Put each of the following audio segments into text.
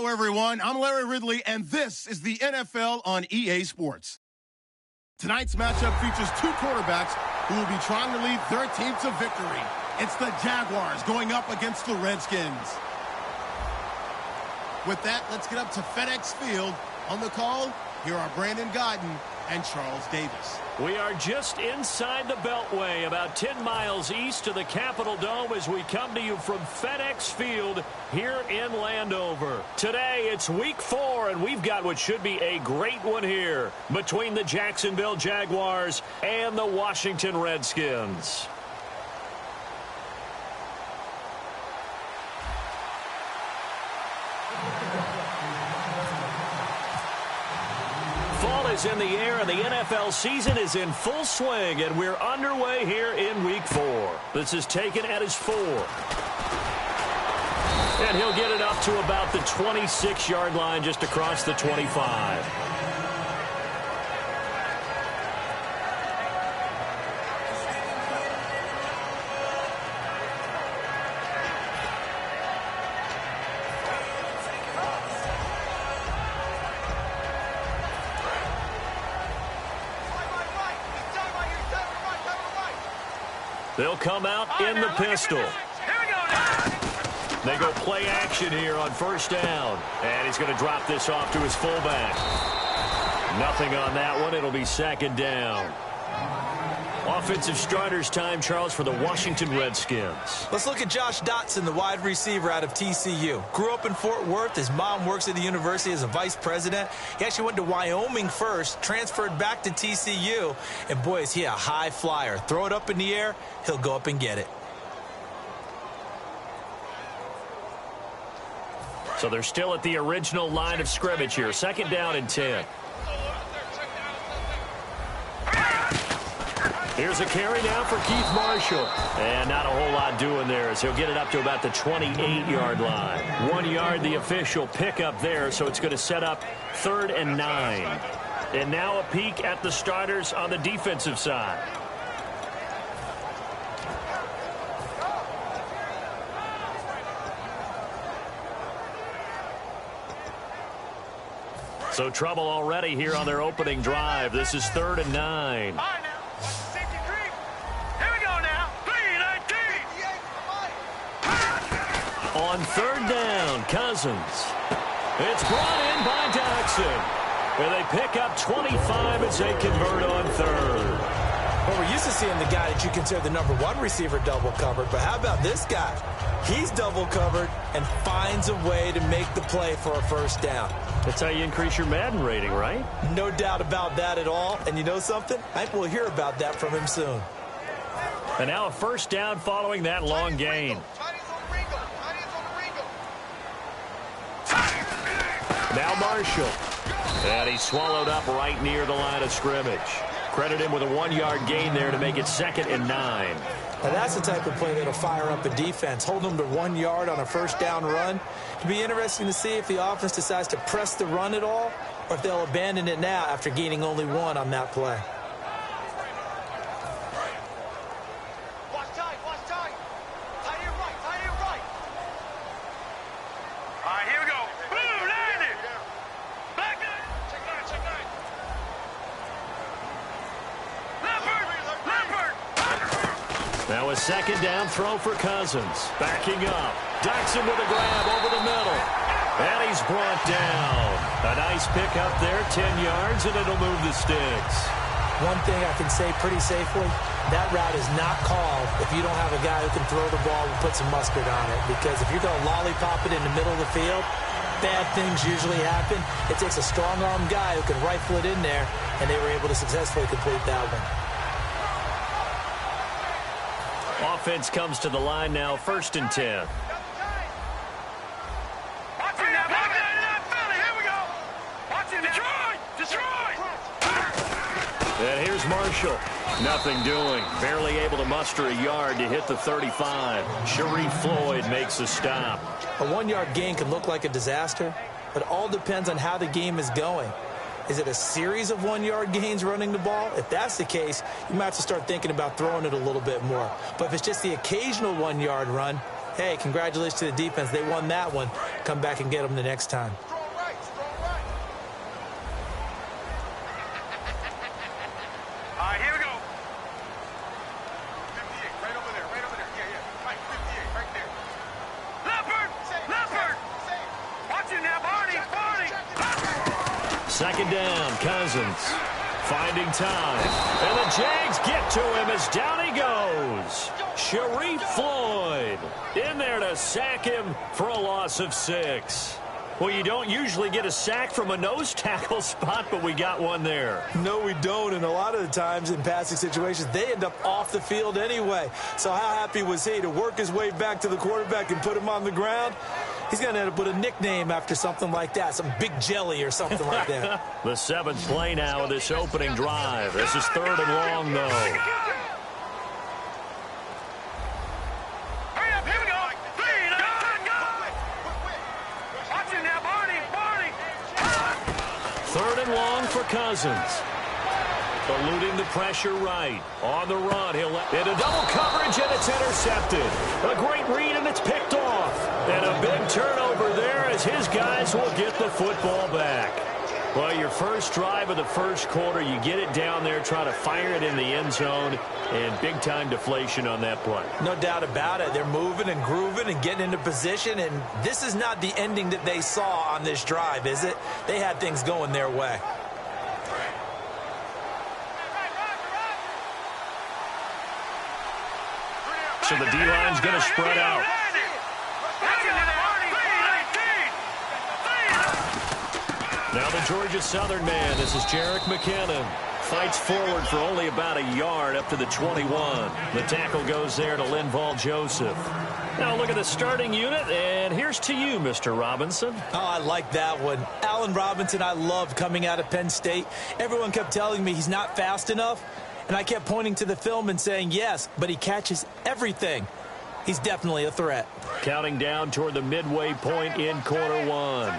Hello, everyone. I'm Larry Ridley, and this is the NFL on EA Sports. Tonight's matchup features two quarterbacks who will be trying to lead their team to victory. It's the Jaguars going up against the Redskins. With that, let's get up to FedEx Field. On the call, here are Brandon Godden and Charles Davis. We are just inside the Beltway, about 10 miles east of the Capitol Dome as we come to you from FedEx Field here in Landover. Today, it's week 4, and we've got what should be a great one here between the Jacksonville Jaguars and the Washington Redskins. Fall is in the air, and the NFL season is in full swing, and we're underway here in week 4. This is taken at his 4. And he'll get it up to about the 26-yard line, just across the 25. They'll come out in the pistol. They go play action here on first down. And he's going to drop this off to his fullback. Nothing on that one. It'll be second down. Offensive starters time, Charles, for the Washington Redskins. Let's look at Josh Dotson, the wide receiver out of TCU. Grew up in Fort Worth. His mom works at the university as a vice president. He actually went to Wyoming first, transferred back to TCU, and boy, is he a high flyer. Throw it up in the air, he'll go up and get it. So they're still at the original line of scrimmage here. Second down and 10. Here's a carry down for Keith Marshall. And not a whole lot doing there as he'll get it up to about the 28-yard line. 1 yard, the official pickup there, so it's going to set up 3rd and 9. And now a peek at the starters on the defensive side. So trouble already here on their opening drive. This is 3rd and 9. On 3rd down, Cousins. It's brought in by Jackson. And they pick up 25 as they convert on 3rd. Well, we're used to seeing the guy that you consider the number 1 receiver double covered. But how about this guy? He's double covered and finds a way to make the play for a first down. That's how you increase your Madden rating, right? No doubt about that at all. And you know something? I think we'll hear about that from him soon. And now a first down following that long gain. Now Marshall. And he's swallowed up right near the line of scrimmage. Credit him with a 1-yard gain there to make it 2nd and 9. Now that's the type of play that'll fire up a defense. Hold them to 1 yard on a first down run. It'll be interesting to see if the offense decides to press the run at all, or if they'll abandon it now after gaining only 1 on that play. Now a second down throw for Cousins. Backing up. Jackson with a grab over the middle. And he's brought down. A nice pick up there, 10 yards, and it'll move the sticks. One thing I can say pretty safely, that route is not called if you don't have a guy who can throw the ball and put some mustard on it. Because if you're going to lollipop it in the middle of the field, bad things usually happen. It takes a strong-arm guy who can rifle it in there, and they were able to successfully complete that one. Offense comes to the line now, 1st and 10. And here's Marshall. Nothing doing. Barely able to muster a yard to hit the 35. Sharif Floyd makes the stop. A 1-yard gain can look like a disaster, but it all depends on how the game is going. Is it a series of 1-yard gains running the ball? If that's the case, you might have to start thinking about throwing it a little bit more. But if it's just the occasional 1-yard run, hey, congratulations to the defense. They won that one. Come back and get them the next time. Second down, Cousins finding time. And the Jags get to him as down he goes. Sharif Floyd in there to sack him for a loss of 6. Well, you don't usually get a sack from a nose tackle spot, but we got one there. No, we don't, and a lot of the times in passing situations, they end up off the field anyway. So how happy was he to work his way back to the quarterback and put him on the ground? He's going to end up with a nickname after something like that, some Big Jelly or something like that. The 7th play now of this opening drive. This is 3rd and long, though. Third and long for Cousins. Eluding the pressure right. On the run. He'll into double coverage, and it's intercepted. A great read, and it's picked off. And a big turnover there as his guys will get the football back. Well, your first drive of the first quarter, you get it down there, try to fire it in the end zone, and big-time deflation on that play. No doubt about it. They're moving and grooving and getting into position, and this is not the ending that they saw on this drive, is it? They had things going their way. So the D-line's going to spread out. Now the Georgia Southern man. This is Jerick McKinnon. Fights forward for only about a yard up to the 21. The tackle goes there to Linval Joseph. Now look at the starting unit, and here's to you, Mr. Robinson. Oh, I like that one. Allen Robinson, I loved coming out of Penn State. Everyone kept telling me he's not fast enough, and I kept pointing to the film and saying, yes, but he catches everything. He's definitely a threat. Counting down toward the midway point in quarter one.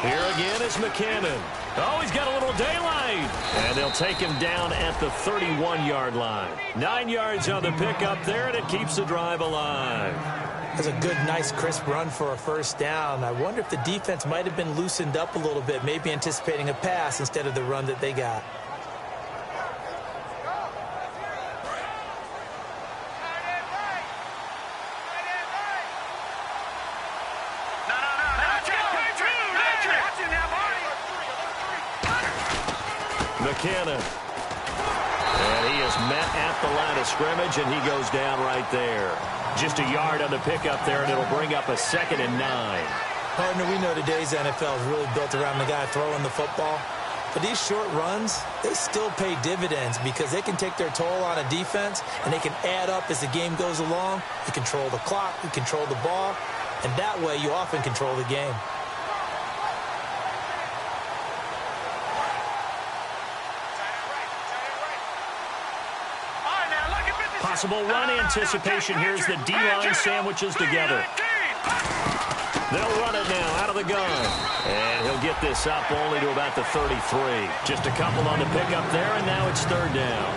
Here again is McKinnon. Oh, he's got a little daylight. And they'll take him down at the 31-yard line. 9 yards on the pickup there, and it keeps the drive alive. That's a good, nice, crisp run for a first down. I wonder if the defense might have been loosened up a little bit, maybe anticipating a pass instead of the run that they got. McKinnon. And he is met at the line of scrimmage, and he goes down right there. Just a yard on the pickup there, and it'll bring up a 2nd and 9. Partner, we know today's NFL is really built around the guy throwing the football. But these short runs, they still pay dividends because they can take their toll on a defense, and they can add up as the game goes along. You control the clock, you control the ball, and that way you often control the game. Possible run anticipation. Here's the D-line sandwiches together. They'll run it now out of the gun. And he'll get this up only to about the 33. Just a couple on the pickup there, and now it's 3rd down.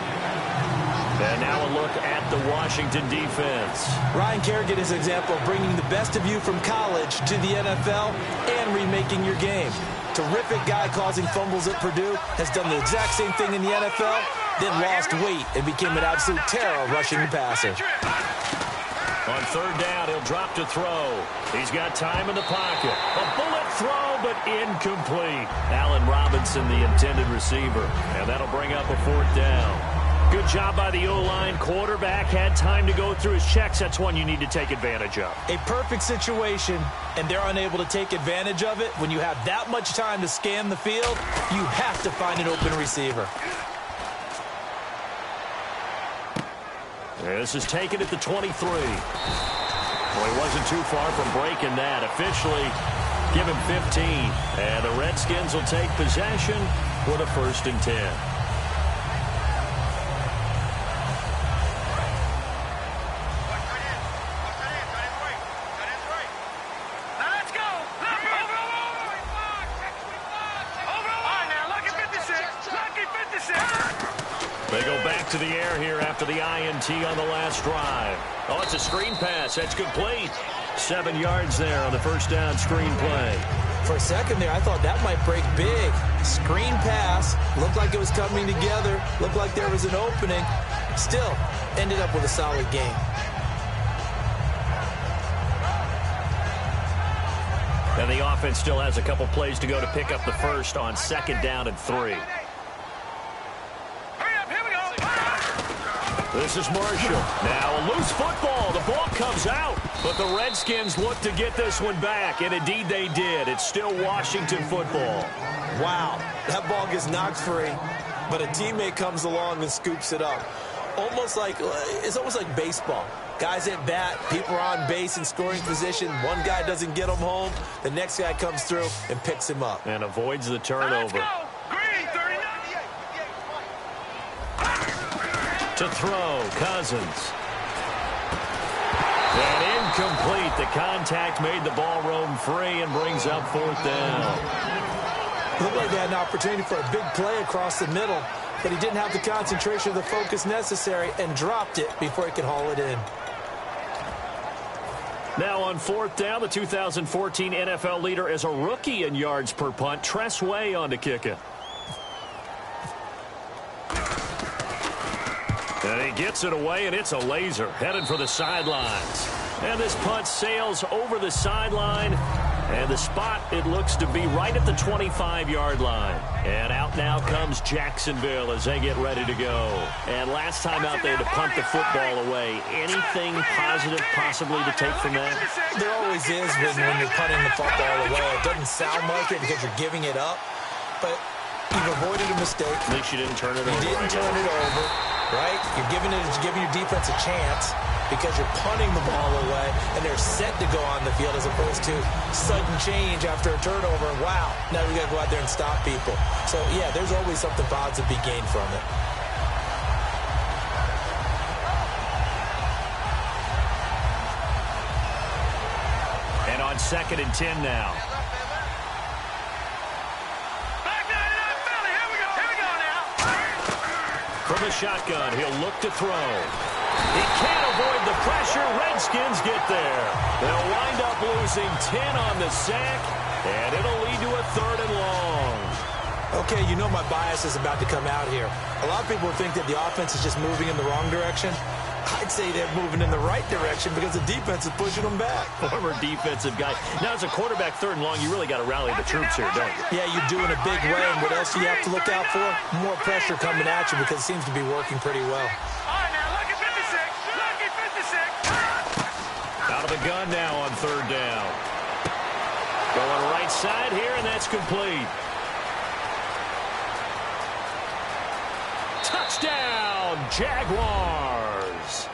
And now a look at the Washington defense. Ryan Kerrigan is an example of bringing the best of you from college to the NFL and remaking your game. Terrific guy causing fumbles at Purdue, has done the exact same thing in the NFL, then lost weight and became an absolute terror rushing the passer. On 3rd down, he'll drop to throw. He's got time in the pocket. A bullet throw, but incomplete. Allen Robinson, the intended receiver. And that'll bring up a 4th down. Good job by the O-line. Quarterback had time to go through his checks. That's one you need to take advantage of. A perfect situation, and they're unable to take advantage of it. When you have that much time to scan the field, you have to find an open receiver. This is taken at the 23. Well, he wasn't too far from breaking that. Officially, give him 15. And the Redskins will take possession with a 1st and 10. to the air here after the INT on the last drive. Oh, it's a screen pass. That's complete. 7 yards there on the first down screen play. For a second there, I thought that might break big. Screen pass. Looked like it was coming together. Looked like there was an opening. Still, ended up with a solid game. And the offense still has a couple plays to go to pick up the first on 2nd down and 3. This is Marshall. Now a loose football. The ball comes out. But the Redskins look to get this one back. And indeed they did. It's still Washington football. Wow. That ball gets knocked free. But a teammate comes along and scoops it up. It's almost like baseball. Guys at bat, people are on base in scoring position. One guy doesn't get him home. The next guy comes through and picks him up. And avoids the turnover. To throw, Cousins. And incomplete. The contact made the ball roam free and brings up 4th down. Looked like they had an opportunity for a big play across the middle, but he didn't have the concentration or the focus necessary and dropped it before he could haul it in. Now on 4th down, the 2014 NFL leader is a rookie in yards per punt. Tress Way on to kick it. And he gets it away, and it's a laser headed for the sidelines. And this punt sails over the sideline. And the spot, it looks to be right at the 25-yard line. And out now comes Jacksonville as they get ready to go. And last time out, they had to punt the football away. Anything positive possibly to take from that? There always is when you're punting the football away. It doesn't sound like it because you're giving it up. But you've avoided a mistake. At least you didn't turn it over. You didn't turn it over, right? You're giving your defense a chance because you're punting the ball away, and they're set to go on the field as opposed to sudden change after a turnover. Wow, now we got to go out there and stop people. So, yeah, there's always something positive to be gained from it. And on 2nd and 10 now. From the shotgun, he'll look to throw. He can't avoid the pressure. Redskins get there. They'll wind up losing 10 on the sack, and it'll lead to a 3rd and long. Okay, you know my bias is about to come out here. A lot of people think that the offense is just moving in the wrong direction. I'd say they're moving in the right direction because the defense is pushing them back. Former defensive guy. Now, as a quarterback, 3rd and long, you really got to rally the troops here, don't you? Yeah, you do in a big way. And what else do you have to look out for? More pressure coming at you because it seems to be working pretty well. Out of the gun now on 3rd down. Going right side here, and that's complete. Touchdown, Jaguars.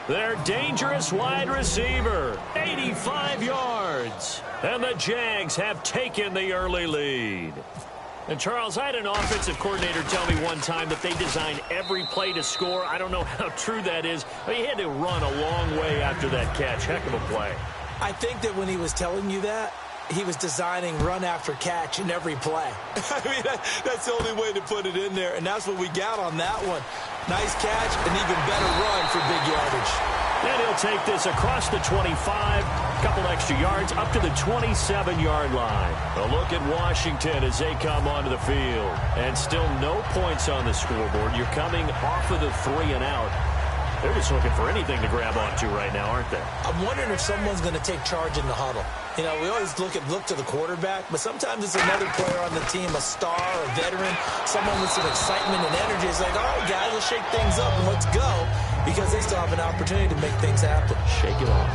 Their dangerous wide receiver, 85 yards. And the Jags have taken the early lead. And, Charles, I had an offensive coordinator tell me one time that they designed every play to score. I don't know how true that is. But he had to run a long way after that catch. Heck of a play. I think that when he was telling you that, he was designing run after catch in every play. I mean, that's the only way to put it in there, and that's what we got on that one. Nice catch, an even better run for big yardage. And he'll take this across the 25, a couple extra yards, up to the 27-yard line. A look at Washington as they come onto the field. And still no points on the scoreboard. You're coming off of the 3 and out. They're just looking for anything to grab onto right now, aren't they? I'm wondering if someone's going to take charge in the huddle. You know, we always look to the quarterback, but sometimes it's another player on the team, a star, a veteran, someone with some excitement and energy. It's like, all right, guys, let's shake things up and let's go, because they still have an opportunity to make things happen. Shake it off.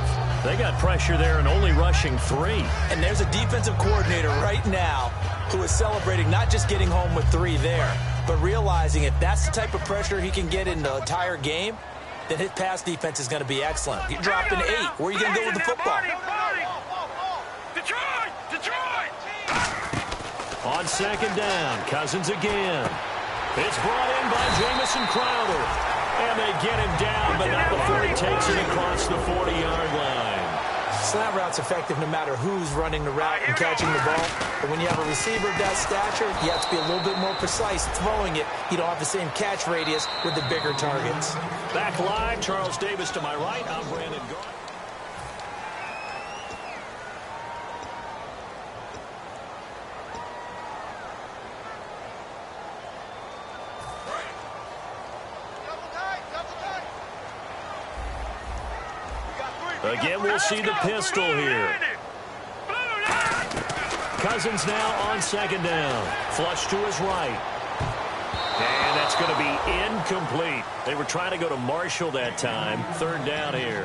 They got pressure there and only rushing 3. And there's a defensive coordinator right now who is celebrating not just getting home with 3 there, but realizing if that's the type of pressure he can get in the entire game, then his pass defense is going to be excellent. You're dropping 8. Where are you going to go with the football? Detroit! On 2nd down, Cousins again. It's brought in by Jamison Crowder. And they get him down, but not before he takes it across the 40-yard line. slant route's effective no matter who's running the route and catching the ball. But when you have a receiver of that stature, you have to be a little bit more precise throwing it. You don't have the same catch radius with the bigger targets. Back live, Charles Davis to my right. I'm Brandon Garth. Again, we'll see the pistol here. Cousins now on second down. Flush to his right. And that's going to be incomplete. They were trying to go to Marshall that time. Third down here.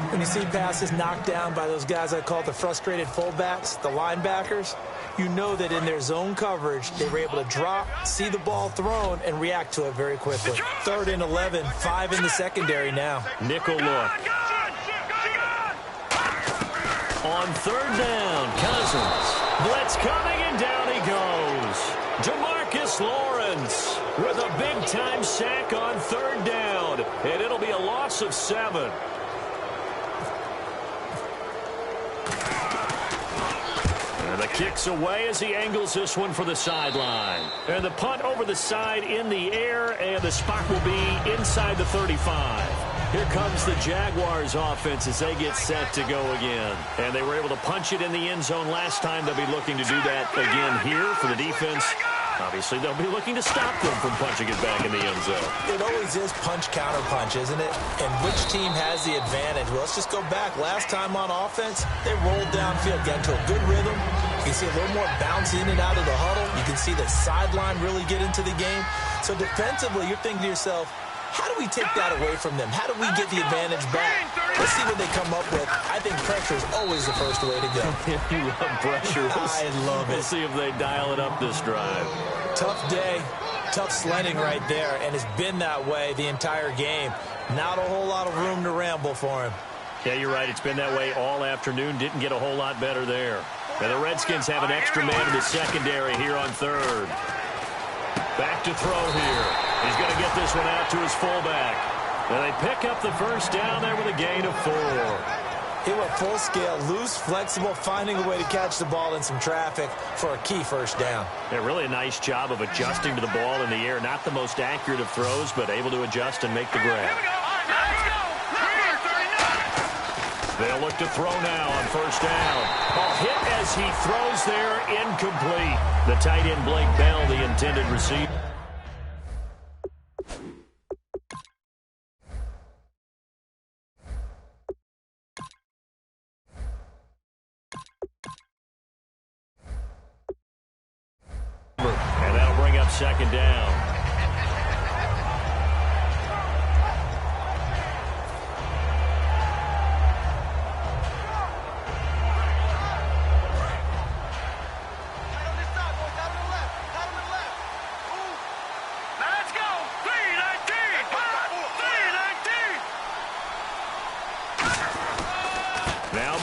When you see passes knocked down by those guys I call the frustrated fullbacks, the linebackers, you know that in their zone coverage, they were able to drop, see the ball thrown, and react to it very quickly. 3rd and 11, 5 in the secondary now. Nickel look. On 3rd down, Cousins. Blitz coming, and down he goes. DeMarcus Lawrence with a big-time sack on 3rd down, and it'll be a loss of 7. And the kick's away as he angles this one for the sideline. And the punt over the side in the air, and the spot will be inside the 35. Here comes the Jaguars offense as they get set to go again. And they were able to punch it in the end zone last time. They'll be looking to do that again here for the defense. Obviously, they'll be looking to stop them from punching it back in the end zone. It always is punch-counter-punch, isn't it? And which team has the advantage? Well, let's just go back. Last time on offense, they rolled downfield, got into a good rhythm. You can see a little more bounce in and out of the huddle. You can see the sideline really get into the game. So defensively, you're thinking to yourself, how do we take that away from them? How do we get the advantage back? Let's see what they come up with. I think pressure is always the first way to go. You love pressure. I love it. We'll see if they dial it up this drive. Tough day, tough sledding right there, and it's been that way the entire game. Not a whole lot of room to ramble for him. Yeah, you're right. It's been that way all afternoon. Didn't get a whole lot better there. And the Redskins have an extra man in the secondary here on 3rd. Back to throw here. He's going to get this one out to his fullback. And they pick up the first down there with a gain of 4. He went full scale, loose, flexible, finding a way to catch the ball in some traffic for a key first down. Yeah, really a nice job of adjusting to the ball in the air. Not the most accurate of throws, but able to adjust and make the grab. They'll look to throw now on first down. A hit as he throws there, incomplete. The tight end Blake Bell, the intended receiver. And that'll bring up second down.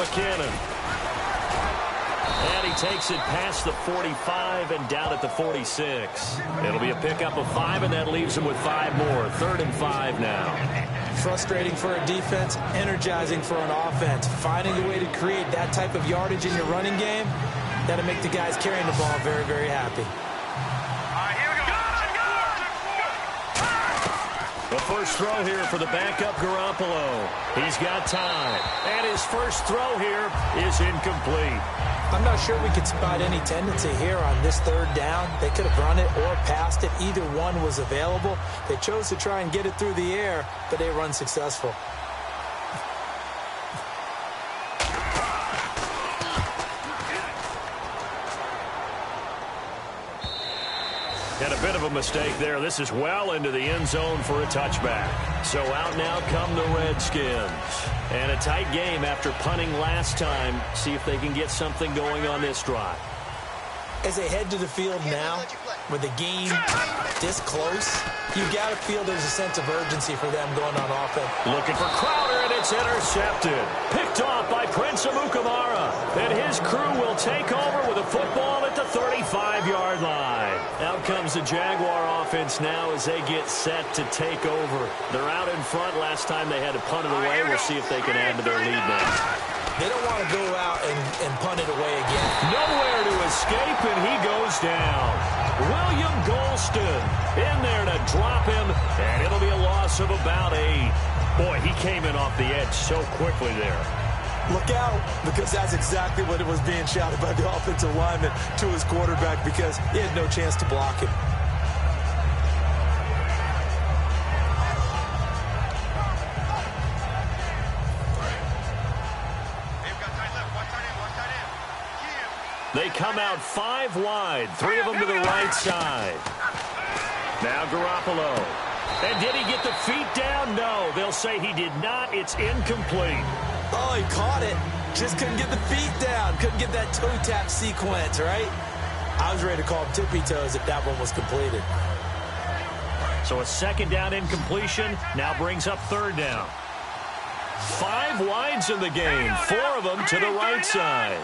McKinnon. And he takes it past the 45 and down at the 46. It'll be a pickup of 5, and that leaves him with 5 more. 3rd and 5 now. Frustrating for a defense, energizing for an offense. Finding a way to create that type of yardage in your running game, that'll make the guys carrying the ball very, very happy. The first throw here for the backup Garoppolo. He's got time. And his first throw here is incomplete. I'm not sure we could spot any tendency here on this 3rd down. They could have run it or passed it. Either one was available. They chose to try and get it through the air, but they were unsuccessful. And a bit of a mistake there. This is well into the end zone for a touchback. So out now come the Redskins. And a tight game after punting last time. See if they can get something going on this drive. As they head to the field now, with the game this close, you got to feel there's a sense of urgency for them going on offense. Looking for Crowder, and it's intercepted. Picked off by Prince Amukamara. And his crew will take over with a football at the 35-yard line. Out comes the Jaguar offense now as they get set to take over. They're out in front. Last time they had to punt it away. We'll see if they can add to their lead now. They don't want to go out and punt it away again. Nowhere to escape, and he goes down. William Golston in there to drop him, and it'll be a loss of about 8. Boy, he came in off the edge so quickly there. Look out, because that's exactly what it was being shouted by the offensive lineman to his quarterback, because he had no chance to block him. They come out 5 wide, 3 of them to the right side. Now Garoppolo. And did he get the feet down? No, they'll say he did not. It's incomplete. Oh, he caught it. Just couldn't get the feet down. Couldn't get that toe tap sequence, right? I was ready to call him tippy toes if that one was completed. So a second down incompletion now brings up third down. 5 wides in the game, 4 of them to the right side.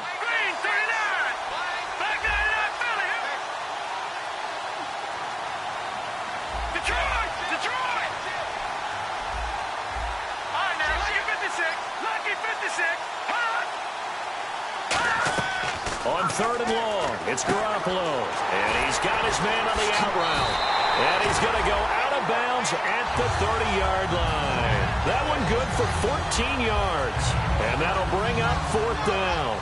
On third and long, it's Garoppolo. And he's got his man on the out route. And he's going to go out of bounds at the 30-yard line. That one good for 14 yards. And that'll bring up fourth down.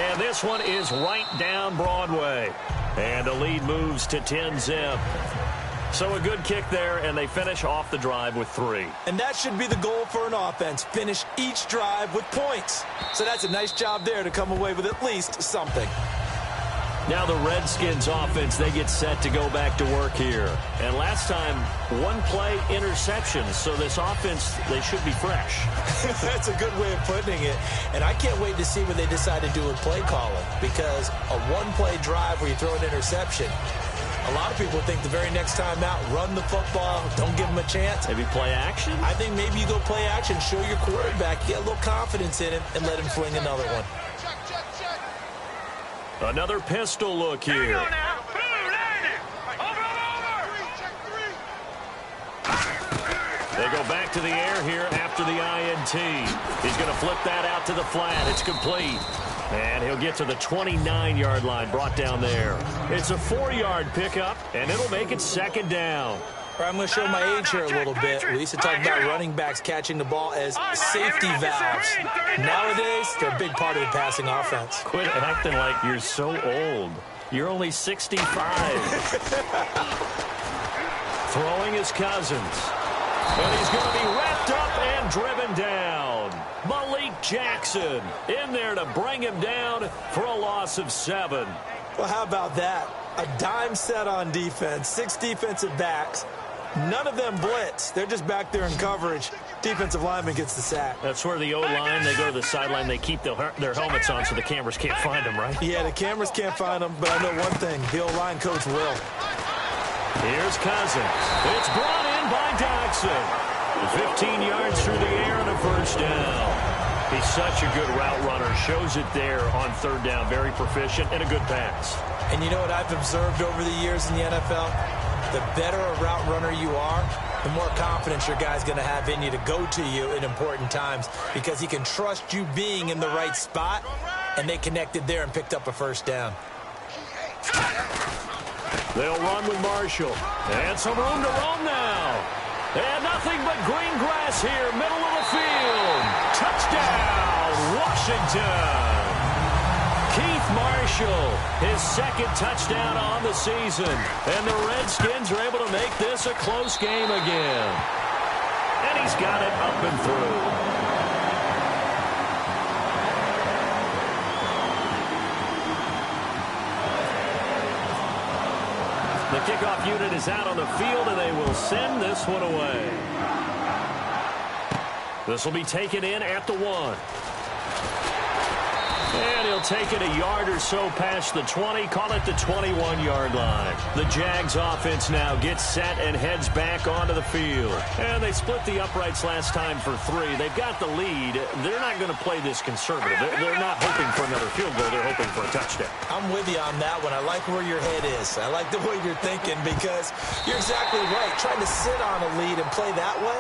And this one is right down Broadway. And the lead moves to 10-zip. So a good kick there, and they finish off the drive with 3. And that should be the goal for an offense. Finish each drive with points. So that's a nice job there to come away with at least something. Now the Redskins offense, they get set to go back to work here. And last time, 1-play interception. So this offense, they should be fresh. That's a good way of putting it. And I can't wait to see what they decide to do with play calling. Because a 1-play drive where you throw an interception, a lot of people think the very next time out, run the football, don't give them a chance. Maybe play action? I think maybe you go play action, show your quarterback, get a little confidence in him, and let him fling another one. Another pistol look here. They go back to the air here after the INT. He's going to flip that out to the flat. It's complete. And he'll get to the 29-yard line, brought down there. It's a 4-yard pickup, and it'll make it second down. I'm going to show my age here a little bit. We used to talk about running backs catching the ball as safety valves. Nowadays, they're a big part of the passing offense. Quit acting like you're so old. You're only 65. Throwing his Cousins. And he's going to be wrapped up and driven down. Malik Jackson in there to bring him down for a loss of 7. Well, how about that? A dime set on defense, 6 defensive backs. None of them blitz. They're just back there in coverage. Defensive lineman gets the sack. That's where the O-line, they go to the sideline, they keep their helmets on so the cameras can't find them, right? Yeah, the cameras can't find them, but I know one thing. The O-line coach will. Here's Cousins. It's brought in by Jackson. 15 yards through the air and a first down. He's such a good route runner. Shows it there on third down. Very proficient and a good pass. And you know what I've observed over the years in the NFL? The better a route runner you are, the more confidence your guy's going to have in you to go to you in important times because he can trust you being in the right spot, and they connected there and picked up a first down. They'll run with Marshall. And some room to roam now. And nothing but green grass here, middle of the field. Touchdown, Washington. Keith Marshall, his second touchdown on the season. And the Redskins are able to make this a close game again. And he's got it up and through. The kickoff unit is out on the field, and they will send this one away. This will be taken in at the 1. And he'll take it a yard or so past the 20, call it the 21-yard line. The Jags offense now gets set and heads back onto the field. And they split the uprights last time for 3. They've got the lead. They're not going to play this conservative. They're not hoping for another field goal. They're hoping for a touchdown. I'm with you on that one. I like where your head is. I like the way you're thinking because you're exactly right. Trying to sit on a lead and play that way,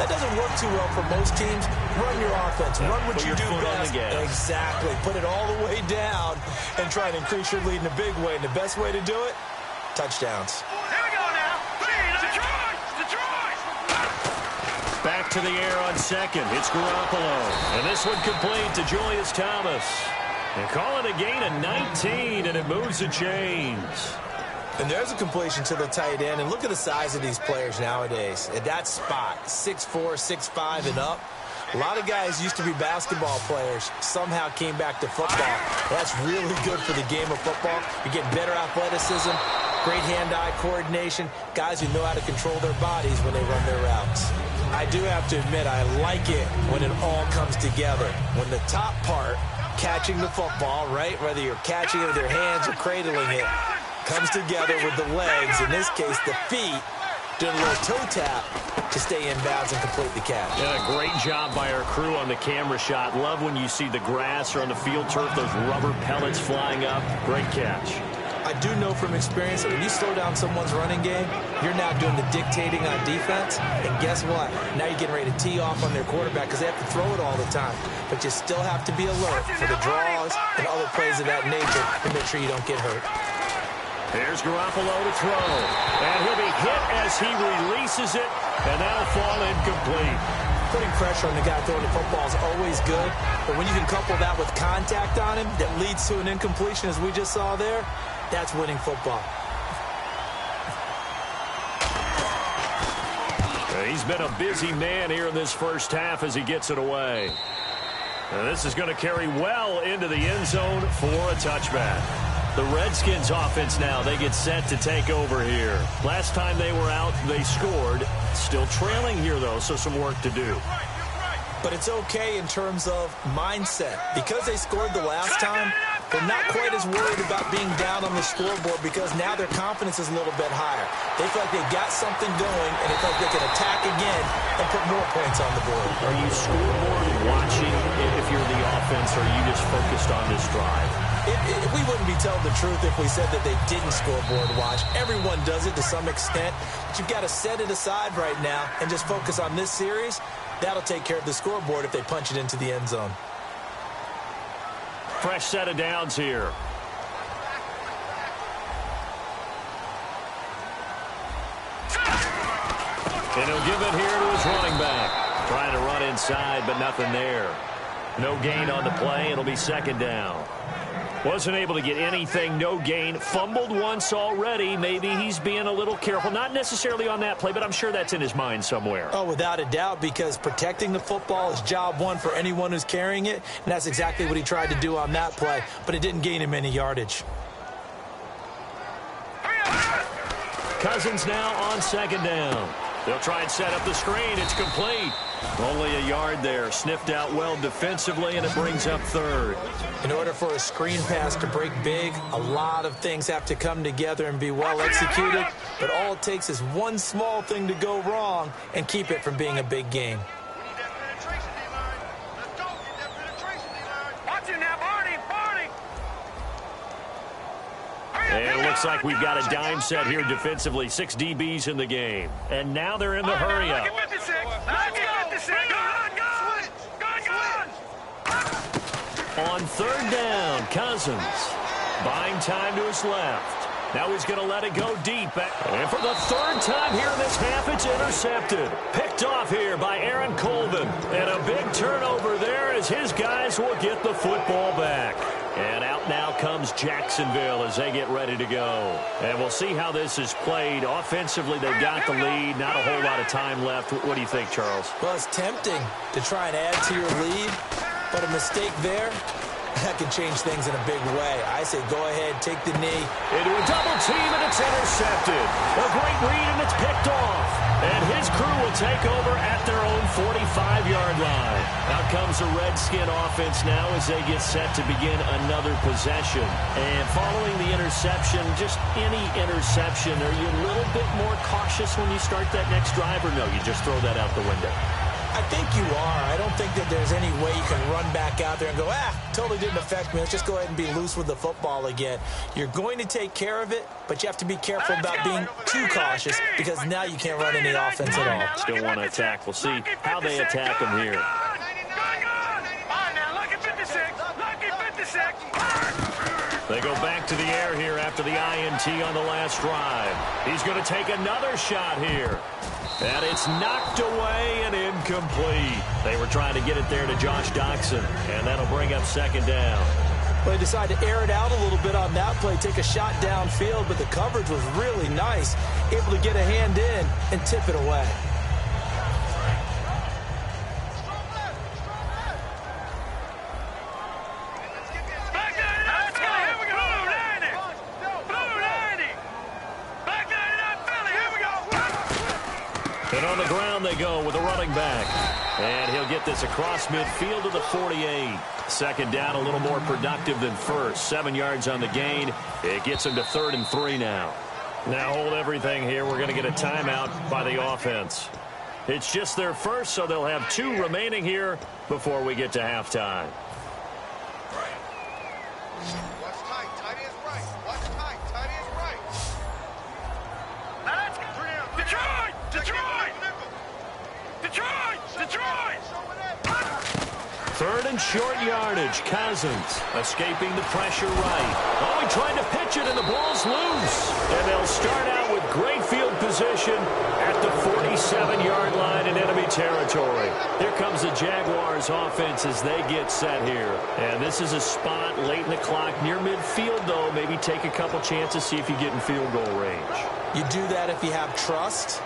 that doesn't work too well for most teams. Run your offense. Run what you do best. Exactly. Put it all the way down and try and increase your lead in a big way. And the best way to do it, touchdowns. Here we go now. Detroit! Back to the air on second. It's Garoppolo. And this one complete to Julius Thomas. They call it a gain of 19, and it moves the chains. And there's a completion to the tight end. And look at the size of these players nowadays. At that spot, 6'4", 6'5", and up. A lot of guys used to be basketball players, somehow came back to football. That's really good for the game of football. You get better athleticism, great hand-eye coordination, guys who know how to control their bodies when they run their routes. I do have to admit, I like it when it all comes together. When the top part, catching the football, right, whether you're catching it with your hands or cradling it, comes together with the legs, in this case the feet, doing a little toe tap to stay in bounds and complete the catch. Yeah, a great job by our crew on the camera shot. Love when you see the grass or on the field turf, those rubber pellets flying up. Great catch. I do know from experience that when you slow down someone's running game, you're now doing the dictating on defense. And guess what? Now you're getting ready to tee off on their quarterback because they have to throw it all the time. But you still have to be alert for the draws and other plays of that nature to make sure you don't get hurt. There's Garoppolo to throw. And he'll be hit as he releases it, and that'll fall incomplete. Putting pressure on the guy throwing the football is always good, but when you can couple that with contact on him that leads to an incompletion, as we just saw there, that's winning football. He's been a busy man here in this first half as he gets it away. And this is going to carry well into the end zone for a touchback. The Redskins offense now, they get set to take over here. Last time they were out, they scored. Still trailing here, though, so some work to do. But it's okay in terms of mindset. Because they scored the last time, they're not quite as worried about being down on the scoreboard because now their confidence is a little bit higher. They feel like they got something going, and they feel like they can attack again and put more points on the board. Are you scoreboard watching if you're the offense, or are you just focused on this drive? We wouldn't be telling the truth if we said that they didn't scoreboard watch. Everyone does it to some extent, but you've got to set it aside right now and just focus on this series. That'll take care of the scoreboard if they punch it into the end zone. Fresh set of downs here. And he'll give it here to his running back. Trying to run inside, but nothing there. No gain on the play. It'll be second down. Wasn't able to get anything, no gain. Fumbled once already. Maybe he's being a little careful. Not necessarily on that play, but I'm sure that's in his mind somewhere. Oh, without a doubt, because protecting the football is job one for anyone who's carrying it, and that's exactly what he tried to do on that play, but it didn't gain him any yardage. Cousins now on second down. They'll try and set up the screen. It's complete. Only a yard there. Sniffed out well defensively, and it brings up third. In order for a screen pass to break big, a lot of things have to come together and be well executed. But all it takes is one small thing to go wrong and keep it from being a big game. And it looks like we've got a dime set here defensively. 6 DBs in the game. And now they're in the hurry-up. On third down, Cousins buying time to his left. Now he's going to let it go deep. And for the third time here in this half, it's intercepted. Picked off here by Aaron Colvin. And a big turnover there as his guys will get the football back. And out now comes Jacksonville as they get ready to go. And we'll see how this is played. Offensively, they've got the lead. Not a whole lot of time left. What do you think, Charles? Well, it's tempting to try and add to your lead, but a mistake there, that can change things in a big way. I say go ahead, take the knee. Into a double team, and it's intercepted. A great read, and it's picked off. And his crew will will take over at their own 45-yard line. Out comes the Redskin offense now as they get set to begin another possession. And following the interception, just any interception, are you a little bit more cautious when you start that next drive, or no, you just throw that out the window? I think you are. I don't think that there's any way you can run back out there and go, totally didn't affect me. Let's just go ahead and be loose with the football again. You're going to take care of it, but you have to be careful about being too cautious because now you can't run any offense at all. Still want to attack. We'll see how they attack them here. They go back to the air here after the INT on the last drive. He's going to take another shot here. And it's knocked away and incomplete. They were trying to get it there to Josh Doxson, and that'll bring up second down. Well, they decided to air it out a little bit on that play, take a shot downfield, but the coverage was really nice, able to get a hand in and tip it away. And on the ground they go with a running back. And he'll get this across midfield to the 48. Second down, a little more productive than first. 7 yards on the gain. It gets him to 3rd and 3 now. Now hold everything here. We're going to get a timeout by the offense. It's just their first, so they'll have 2 remaining here before we get to halftime. Third and short yardage. Cousins escaping the pressure right. Oh, he tried to pitch it, and the ball's loose. And they'll start out with great field position at the 47-yard line in enemy territory. Here comes the Jaguars offense as they get set here. And this is a spot late in the clock near midfield, though. Maybe take a couple chances, see if you get in field goal range. You do that if you have trust.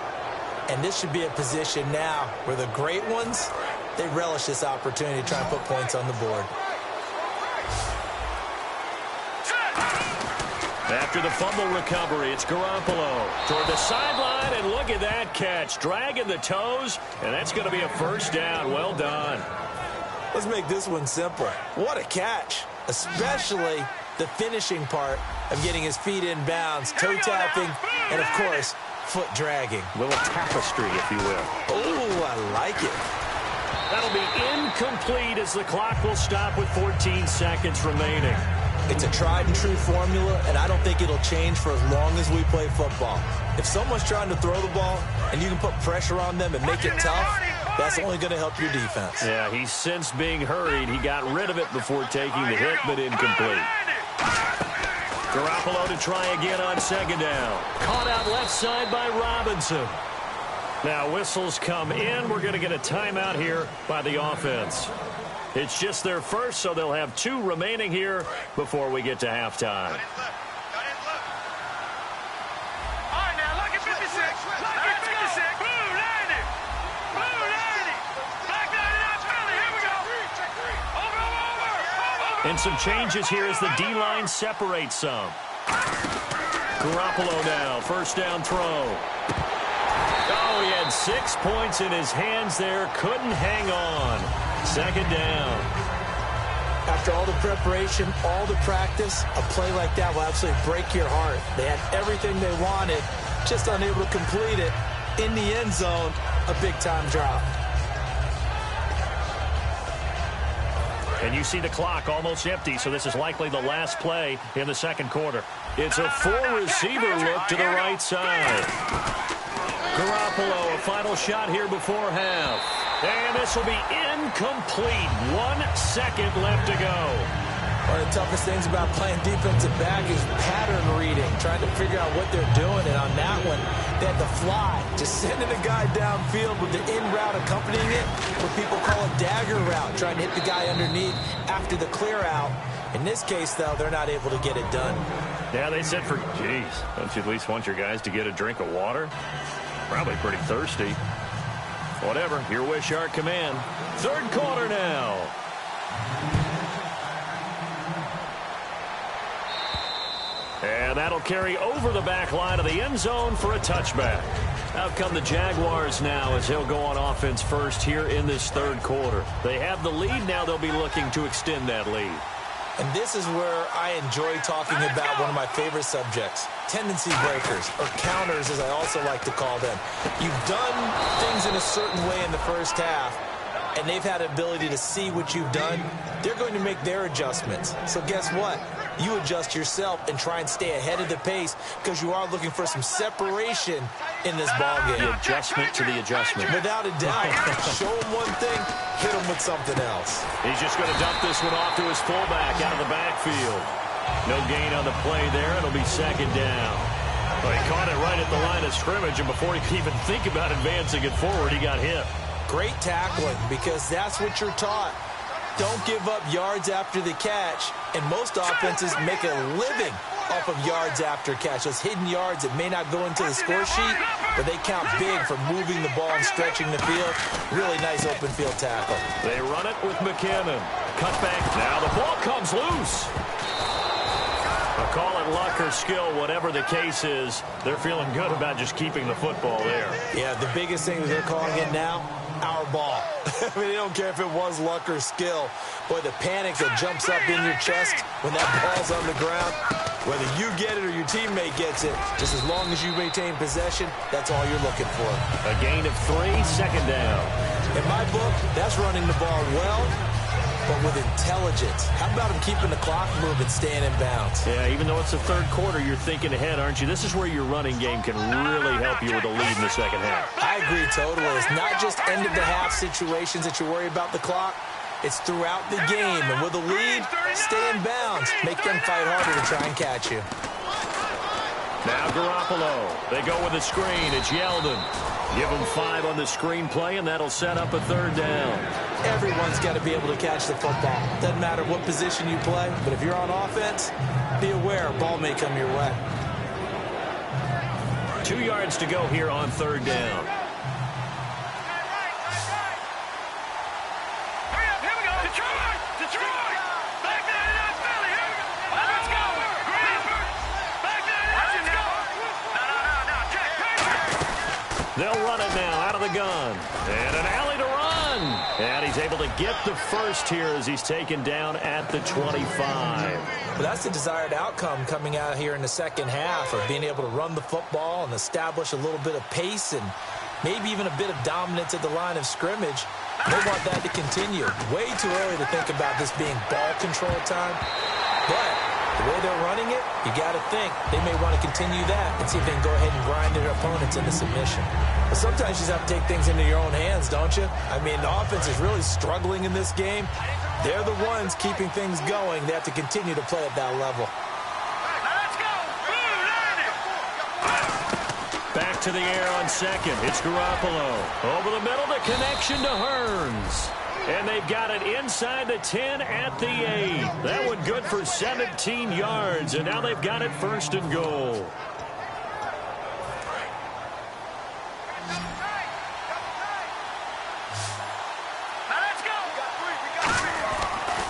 And this should be a position now where the great ones, they relish this opportunity to try and put points on the board. After the fumble recovery, it's Garoppolo toward the sideline, and look at that catch. Dragging the toes, and that's going to be a first down. Well done. Let's make this one simple. What a catch, especially the finishing part of getting his feet in bounds, toe tapping, and, of course, foot dragging. A little tapestry, if you will. Oh, I like it. That'll be incomplete as the clock will stop with 14 seconds remaining. It's a tried and true formula, and I don't think it'll change for as long as we play football. If someone's trying to throw the ball and you can put pressure on them and make it tough, that's only going to help your defense. Yeah, he's since being hurried. He got rid of it before taking the hit, but incomplete. Garoppolo to try again on second down. Caught out left side by Robinson. Now whistles come in. We're going to get a timeout here by the offense. It's just their first, so they'll have 2 remaining here before we get to halftime. And some changes here as the D-line separates some. Garoppolo now, first down throw. Oh, he had 6 points in his hands there. Couldn't hang on. Second down. After all the preparation, all the practice, a play like that will absolutely break your heart. They had everything they wanted, just unable to complete it. In the end zone, a big-time drop. And you see the clock almost empty, so this is likely the last play in the second quarter. It's a 4-receiver look to the right side. Garoppolo, a final shot here before half. And this will be incomplete. 1 second left to go. One of the toughest things about playing defensive back is pattern reading, trying to figure out what they're doing. And on that one, they had to fly, just sending a guy downfield with the in route accompanying it, what people call a dagger route, trying to hit the guy underneath after the clear out. In this case, though, they're not able to get it done. Yeah, they said geez, don't you at least want your guys to get a drink of water? Probably pretty thirsty. Whatever, your wish, our command. Third quarter now. And that'll carry over the back line of the end zone for a touchback. Out come the Jaguars now as they'll go on offense first here in this third quarter. They have the lead. Now they'll be looking to extend that lead. And this is where I enjoy talking about one of my favorite subjects, tendency breakers, or counters as I also like to call them. You've done things in a certain way in the first half, and they've had the ability to see what you've done. They're going to make their adjustments. So guess what? You adjust yourself and try and stay ahead of the pace because you are looking for some separation in this ballgame. The adjustment to the adjustment. Without a doubt. Show him one thing, hit him with something else. He's just going to dump this one off to his fullback out of the backfield. No gain on the play there. It'll be second down. Well, he caught it right at the line of scrimmage, and before he could even think about advancing it forward, he got hit. Great tackling because that's what you're taught. Don't give up yards after the catch, and most offenses make a living off of yards after catch. Those hidden yards that may not go into the score sheet, but they count big for moving the ball and stretching the field. Really nice open field tackle. They run it with McKinnon. Cut back. Now the ball comes loose. Call it luck or skill, whatever the case is. They're feeling good about just keeping the football there. Yeah, the biggest thing that they're calling it now, our ball. I mean, they don't care if it was luck or skill. Boy, the panic that jumps up in your chest when that ball's on the ground, whether you get it or your teammate gets it, just as long as you maintain possession, that's all you're looking for. A gain of 3, second down. In my book, that's running the ball well, but with intelligence. How about him keeping the clock moving, staying in bounds? Yeah, even though it's the third quarter, you're thinking ahead, aren't you? This is where your running game can really help you with a lead in the second half. I agree totally. It's not just end-of-the-half situations that you worry about the clock. It's throughout the game. And with a lead, stay in bounds. Make them fight harder to try and catch you. Now Garoppolo. They go with the screen. It's Yeldon. Give them 5 on the screen play, and that'll set up a third down. Everyone's got to be able to catch the football. Doesn't matter what position you play, but if you're on offense, be aware a ball may come your way. 2 yards to go here on third down. Here we go. Detroit! Detroit! Back there in that Philly. Here we go. Let's go. Back there. Let's go. No. Check. They'll run it now out of the gun. And an alley to run. And he's able to get the first here as he's taken down at the 25. Well, that's the desired outcome coming out here in the second half, of being able to run the football and establish a little bit of pace and maybe even a bit of dominance at the line of scrimmage. They want that to continue. Way too early to think about this being ball control time. But the way they're running it, you got to think they may want to continue that and see if they can go ahead and grind their opponents into submission. But sometimes you just have to take things into your own hands, don't you? I mean, the offense is really struggling in this game. They're the ones keeping things going. They have to continue to play at that level. Let's go. Back to the air on second. It's Garoppolo. Over the middle, the connection to Hearns. And they've got it inside the 10 at the 8. That one good for 17 yards. And now they've got it first and goal.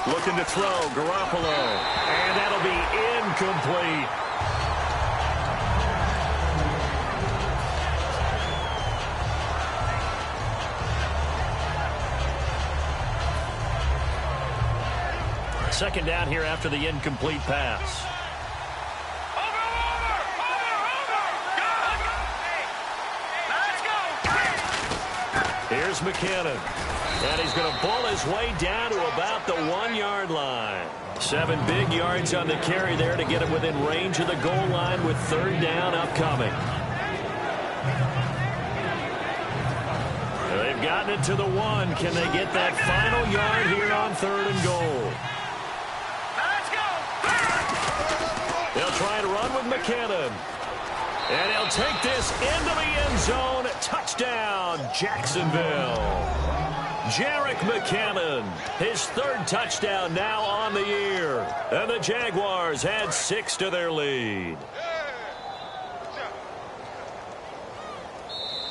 Looking to throw, Garoppolo. And that'll be incomplete. Second down here after the incomplete pass. Here's McKinnon. And he's going to pull his way down to about the 1-yard line. 7 big yards on the carry there to get him within range of the goal line with third down upcoming. They've gotten it to the 1. Can they get that final yard here on third and goal? They'll try and run with McKinnon. And he'll take this into the end zone. Touchdown, Jacksonville. Jerick McKinnon, his third touchdown now on the year. And the Jaguars add 6 to their lead.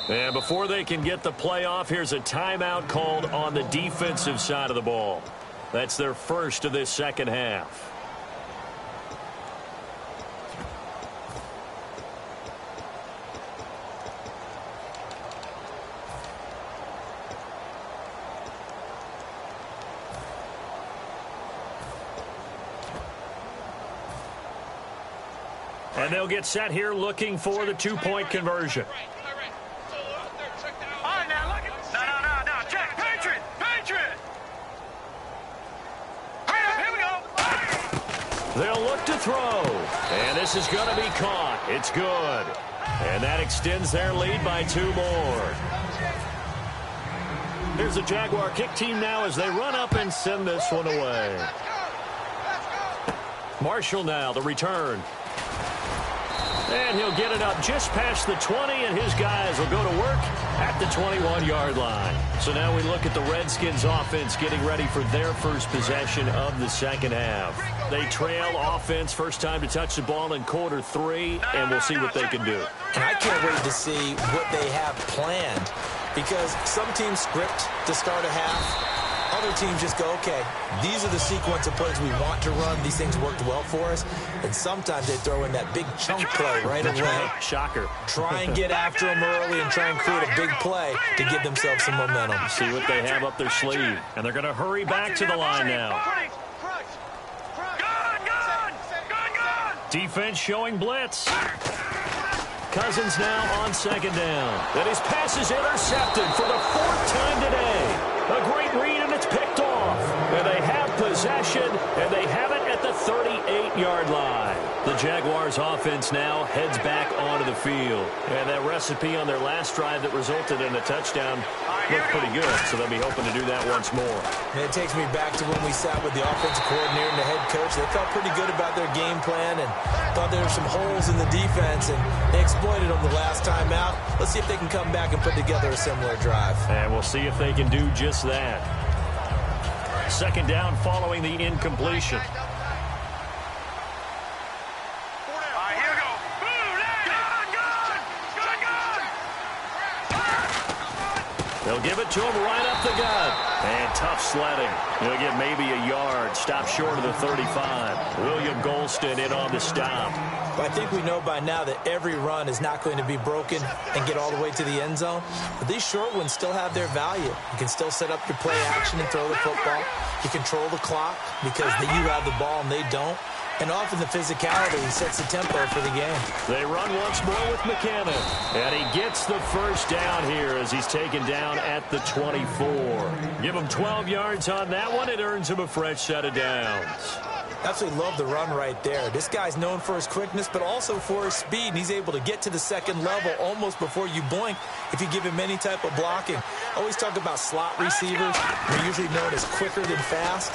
And before they can get the play off, here's a timeout called on the defensive side of the ball. That's their first of this second half. And they'll get set here looking for the two-point conversion. All right, now, look at... No, check. Patriot! Here we go. They'll look to throw. And this is going to be caught. It's good. And that extends their lead by 2 more. Here's the Jaguar kick team now as they run up and send this one away. Marshall now, the return. And he'll get it up just past the 20, and his guys will go to work at the 21-yard line. So now we look at the Redskins offense getting ready for their first possession of the second half. They trail offense, first time to touch the ball in quarter 3, and we'll see what they can do. And I can't wait to see what they have planned, because some teams script to start a half. Other teams just go, okay, these are the sequence of plays we want to run. These things worked well for us. And sometimes they throw in that big chunk play right away. Shocker. Try and get after them early and try and create a big play to give themselves some momentum. See what they have up their sleeve. And they're going to hurry back to the line now. Gun! Defense showing blitz. Cousins now on second down. And his pass is intercepted for the 4th time today. A great read, and it's picked off. And they have possession, and they have it at the 38-yard line. The Jaguars' offense now heads back onto the field. And that recipe on their last drive that resulted in a touchdown looked pretty good, so they'll be hoping to do that once more. And it takes me back to when we sat with the offensive coordinator and the head coach. They felt pretty good about their game plan and thought there were some holes in the defense, and they exploited them the last time out. Let's see if they can come back and put together a similar drive. And we'll see if they can do just that. Second down following the incompletion. All right, here we go. Gun! They'll give it to him right up the gut. And tough sledding. He'll get maybe a yard. Stop short of the 35. William Golston in on the stop. But I think we know by now that every run is not going to be broken and get all the way to the end zone. But these short ones still have their value. You can still set up your play action and throw the football. You control the clock because you have the ball and they don't. And often the physicality sets the tempo for the game. They run once more with McKinnon. And he gets the first down here as he's taken down at the 24. Give him 12 yards on that one. It earns him a fresh set of downs. Absolutely love the run right there. This guy's known for his quickness, but also for his speed, and he's able to get to the second level almost before you blink if you give him any type of blocking. I always talk about slot receivers. They're usually known as quicker than fast.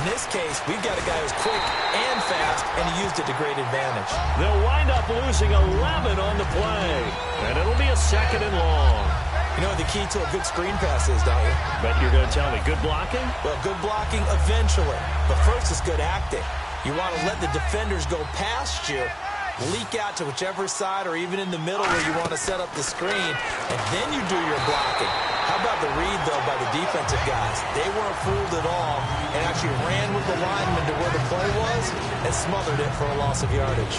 In this case, we've got a guy who's quick and fast, and he used it to great advantage. They'll wind up losing 11 on the play, and it'll be a second and long. You know what the key to a good screen pass is, don't you? Bet you're going to tell me good blocking? Well, good blocking eventually. But first is good acting. You want to let the defenders go past you, leak out to whichever side or even in the middle where you want to set up the screen, and then you do your blocking. How about the read, though, by the defensive guys? They weren't fooled at all and actually ran with the lineman to where the play was and smothered it for a loss of yardage.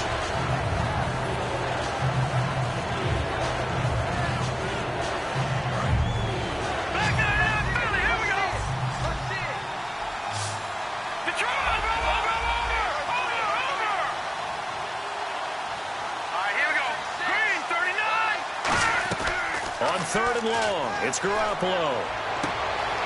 On third and long, it's Garoppolo.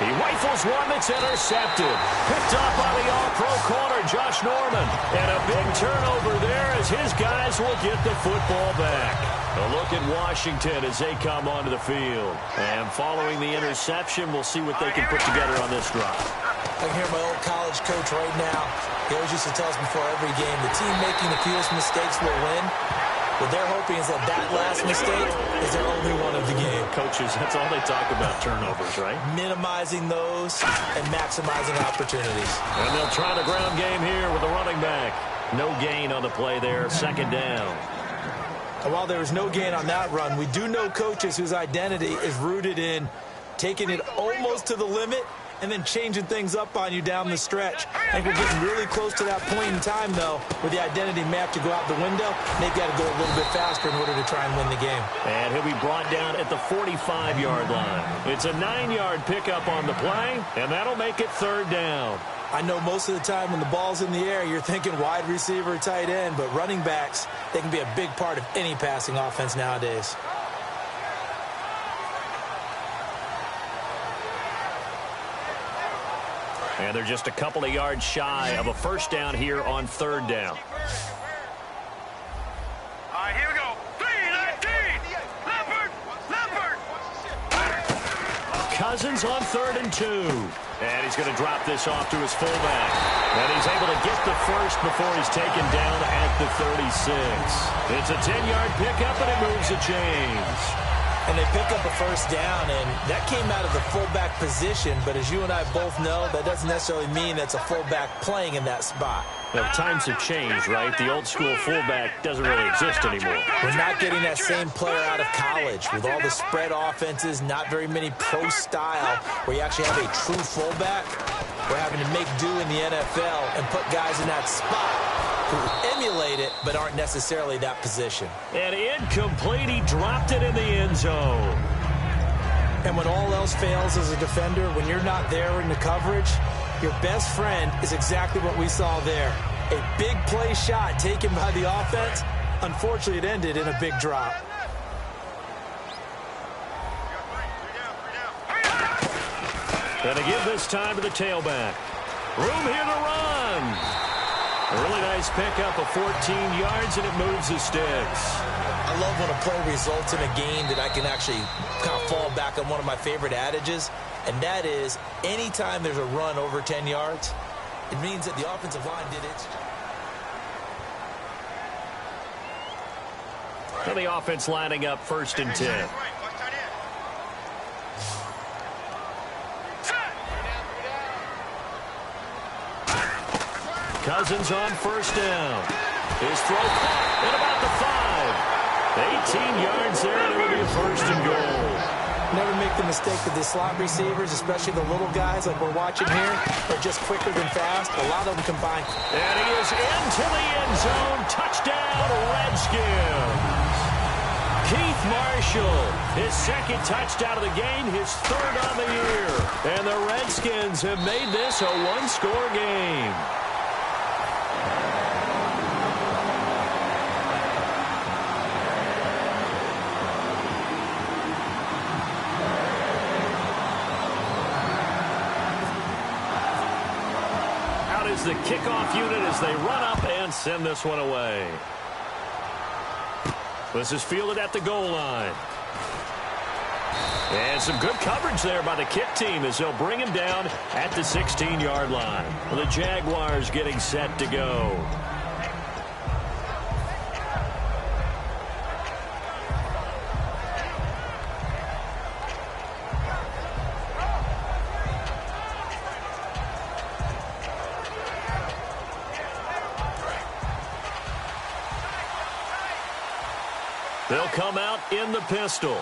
He rifles one that's intercepted. Picked up by the all-pro corner, Josh Norman. And a big turnover there as his guys will get the football back. A look at Washington as they come onto the field. And following the interception, we'll see what they can put together on this drive. I can hear my old college coach right now. He always used to tell us before every game, the team making the fewest mistakes will win. What they're hoping is that last mistake is their only one of the game. Coaches, that's all they talk about, turnovers, right? Minimizing those and maximizing opportunities. And they'll try the ground game here with the running back. No gain on the play there, second down. And while there was no gain on that run, we do know coaches whose identity is rooted in taking it almost to the limit and then changing things up on you down the stretch. I think we're getting really close to that point in time, though, where the identity map to go out the window. They've got to go a little bit faster in order to try and win the game. And he'll be brought down at the 45-yard line. It's a 9-yard pickup on the play, and that'll make it third down. I know most of the time when the ball's in the air, you're thinking wide receiver, tight end, but running backs, they can be a big part of any passing offense nowadays. And they're just a couple of yards shy of a first down here on third down. All right, here we go. 3-19. Leopard. Cousins on 3rd and 2. And he's going to drop this off to his fullback. And he's able to get the first before he's taken down at the 36. It's a 10-yard pickup, and it moves the chains. And they pick up a first down, and that came out of the fullback position. But as you and I both know, that doesn't necessarily mean that's a fullback playing in that spot. Well, times have changed, right? The old-school fullback doesn't really exist anymore. We're not getting that same player out of college. With all the spread offenses, not very many pro style, where you actually have a true fullback. We're having to make do in the NFL and put guys in that spot who emulate it but aren't necessarily that position. And incomplete, he dropped it in the end zone. And when all else fails as a defender, when you're not there in the coverage, your best friend is exactly what we saw there. A big play shot taken by the offense. Unfortunately, it ended in a big drop. And to give this time to the tailback. Room here to run. A really nice pickup of 14 yards, and it moves the sticks. I love when a play results in a game that I can actually kind of fall back on one of my favorite adages, and that is anytime there's a run over 10 yards, it means that the offensive line did its job. And the offense lining up 1st and 10. Cousins on 1st down. His throw caught at about the 5. 18 yards there, and it will be a 1st and goal. Never make the mistake that the slot receivers, especially the little guys like we're watching here, are just quicker than fast. A lot of them combine. And he is into the end zone. Touchdown, Redskins. Keith Marshall, his 2nd touchdown of the game, his 3rd on the year. And the Redskins have made this a one-score game. Is the kickoff unit as they run up and send this one away. This is fielded at the goal line. And some good coverage there by the kick team as they'll bring him down at the 16-yard line. The Jaguars getting set to go. They'll come out in the pistol.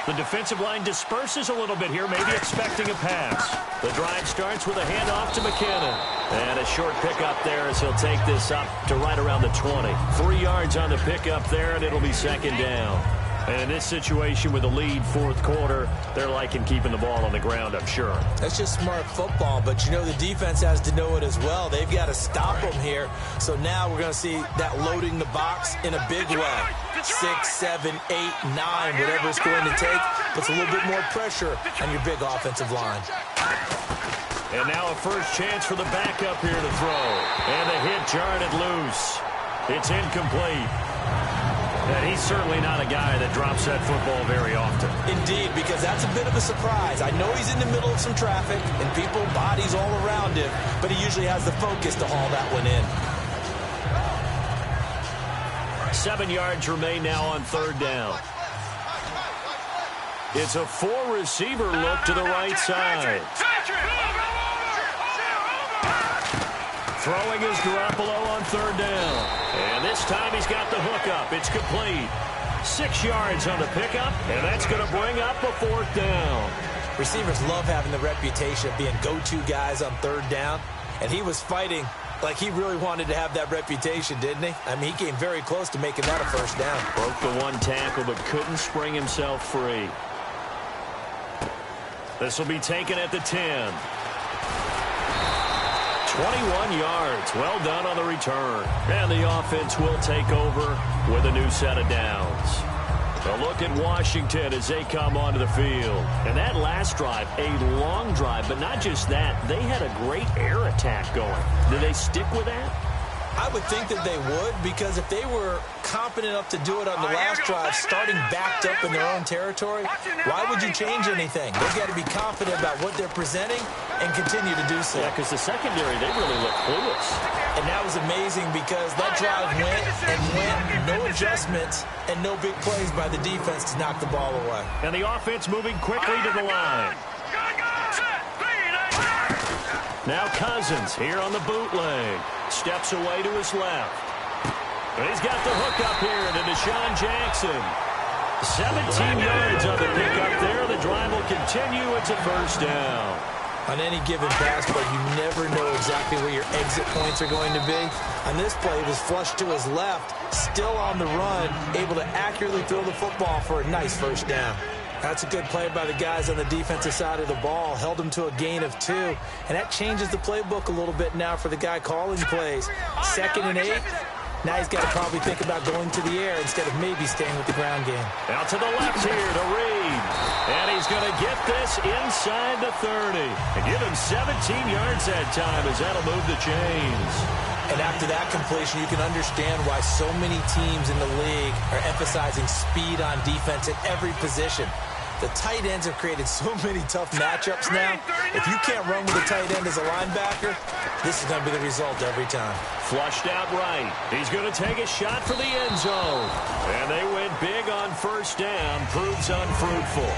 The defensive line disperses a little bit here, maybe expecting a pass. The drive starts with a handoff to McKinnon. And a short pickup there as he'll take this up to right around the 20. 3 yards on the pickup there, and it'll be 2nd down. And in this situation with the lead 4th quarter, they're liking keeping the ball on the ground, I'm sure. That's just smart football, but you know the defense has to know it as well. They've got to stop them here. So now we're going to see that loading the box in a big way. 6, 7, 8, 9, whatever it's going to take, puts a little bit more pressure on your big offensive line. And now a first chance for the backup here to throw. And the hit jarred it loose. It's incomplete. And he's certainly not a guy that drops that football very often. Indeed, because that's a bit of a surprise. I know he's in the middle of some traffic and people, bodies all around him, but he usually has the focus to haul that one in. 7 yards remain now on 3rd down. It's a 4-receiver look to the right side. Throwing is Garoppolo on 3rd down. And this time he's got the hook up. It's complete. 6 yards on the pickup, and that's going to bring up a 4th down. Receivers love having the reputation of being go-to guys on 3rd down, and he was fighting like he really wanted to have that reputation, didn't he? I mean, he came very close to making that a 1st down. Broke the 1 tackle, but couldn't spring himself free. This will be taken at the 10. 21 yards. Well done on the return. And the offense will take over with a new set of downs. A look at Washington as they come onto the field. And that last drive, a long drive, but not just that. They had a great air attack going. Do they stick with that? I would think that they would, because if they were confident enough to do it on the last drive, starting backed up in their own territory, why would you change anything? They've got to be confident about what they're presenting and continue to do so. Yeah, because the secondary, they really look clueless. And that was amazing because that drive went and went, no adjustments and no big plays by the defense to knock the ball away. And the offense moving quickly to the line. Now Cousins here on the bootleg. Steps away to his left. And he's got the hook up here to Deshaun Jackson. 17 yards on the pickup there. The drive will continue. It's a first down. On any given pass, but you never know exactly where your exit points are going to be. On this play, it was flushed to his left, still on the run, able to accurately throw the football for a nice first down. That's a good play by the guys on the defensive side of the ball. Held them to a gain of 2. And that changes the playbook a little bit now for the guy calling plays. 2nd and 8. Now he's got to probably think about going to the air instead of maybe staying with the ground game. Out to the left here to Reed. And he's going to get this inside the 30. And give him 17 yards that time as that'll move the chains. And after that completion, you can understand why so many teams in the league are emphasizing speed on defense at every position. The tight ends have created so many tough matchups now. If you can't run with a tight end as a linebacker, this is going to be the result every time. Flushed out right. He's going to take a shot for the end zone. And they went big on first down. Proves unfruitful.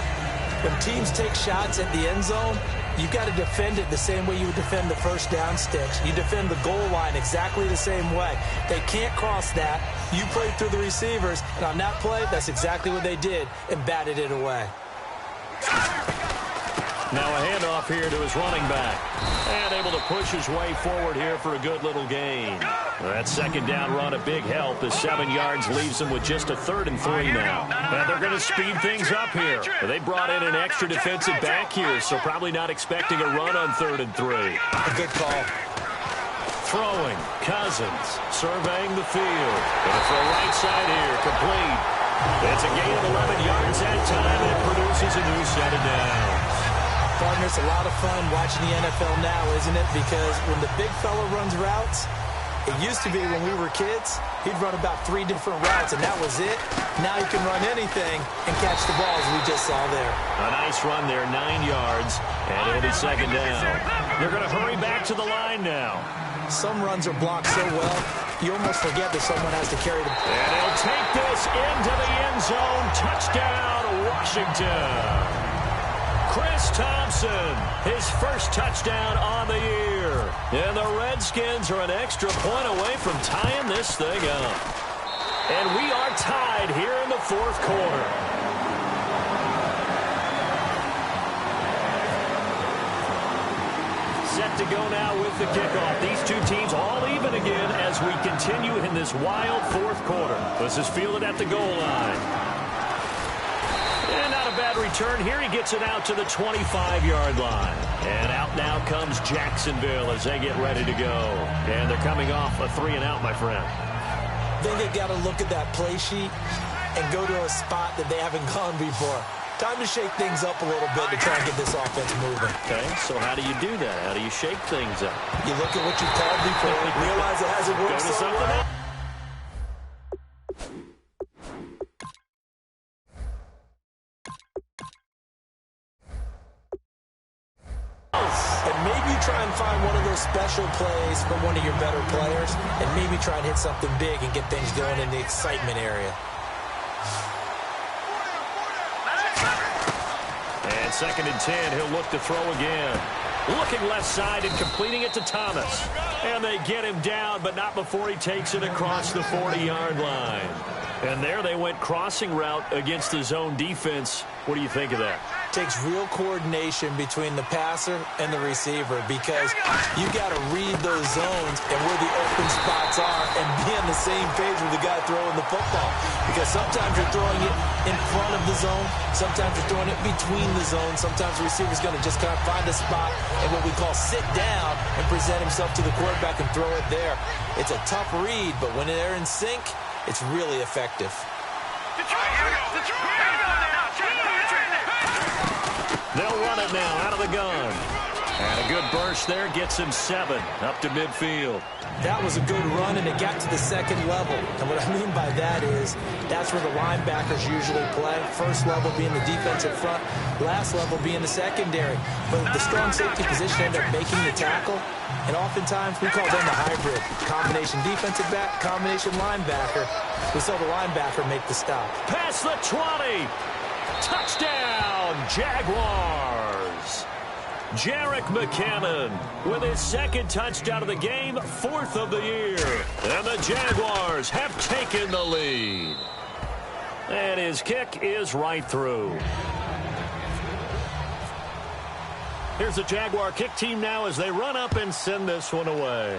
When teams take shots at the end zone, you've got to defend it the same way you would defend the first down sticks. You defend the goal line exactly the same way. They can't cross that. You play through the receivers, and on that play, that's exactly what they did and batted it away. Now a handoff here to his running back. And able to push his way forward here for a good little gain. That second down run a big help as 7 yards leaves them with just a 3rd and 3 now. And they're going to speed things up here. They brought in an extra defensive back here, so probably not expecting a run on 3rd and 3. A good call. Throwing, Cousins, surveying the field. Going for a right side here, complete. It's a gain of 11 yards that time, and it produces a new set of downs. Partner, it's a lot of fun watching the NFL now, isn't it? Because when the big fella runs routes, it used to be when we were kids, he'd run about 3 different routes, and that was it. Now he can run anything and catch the ball, as we just saw there. A nice run there, 9 yards, and it'll be second down. They're going to hurry back to the line now. Some runs are blocked so well, you almost forget that someone has to carry the ball. And he'll take this into the end zone. Touchdown, Washington. Chris Thompson, his first touchdown on the year. And the Redskins are an extra point away from tying this thing up. And we are tied here in the 4th quarter. Set to go now with the kickoff. These two teams all even again as we continue in this wild 4th quarter. This is fielded at the goal line. And not a bad return here. He gets it out to the 25-yard line. And out now comes Jacksonville as they get ready to go. And they're coming off a 3-and-out, my friend. I think they've got to look at that play sheet and go to a spot that they haven't gone before. Time to shake things up a little bit to try and get this offense moving. Okay, so how do you do that? How do you shake things up? You look at what you've called before, realize it hasn't worked so well. And maybe try and find one of those special plays from one of your better players, and maybe try and hit something big and get things going in the excitement area. And 2nd and 10, he'll look to throw again. Looking left side and completing it to Thomas. And they get him down, but not before he takes it across the 40-yard line. And there they went crossing route against the zone defense. What do you think of that? Takes real coordination between the passer and the receiver because you got to read those zones and where the open spots are and be on the same page with the guy throwing the football. Because sometimes you're throwing it in front of the zone. Sometimes you're throwing it between the zones. Sometimes the receiver's going to just kind of find a spot and what we call sit down and present himself to the quarterback and throw it there. It's a tough read, but when they're in sync, it's really effective. They'll run it now out of the gun. And a good burst there gets him 7 up to midfield. That was a good run, and it got to the second level. And what I mean by that is that's where the linebackers usually play. First level being the defensive front, last level being the secondary. But the strong safety position ended up making the tackle. And oftentimes we call them the hybrid. Combination defensive back, combination linebacker. We saw the linebacker make the stop. Past the 20. Touchdown, Jaguars. Jerick McKinnon with his second touchdown of the game, 4th of the year. And the Jaguars have taken the lead. And his kick is right through. Here's the Jaguar kick team now as they run up and send this one away.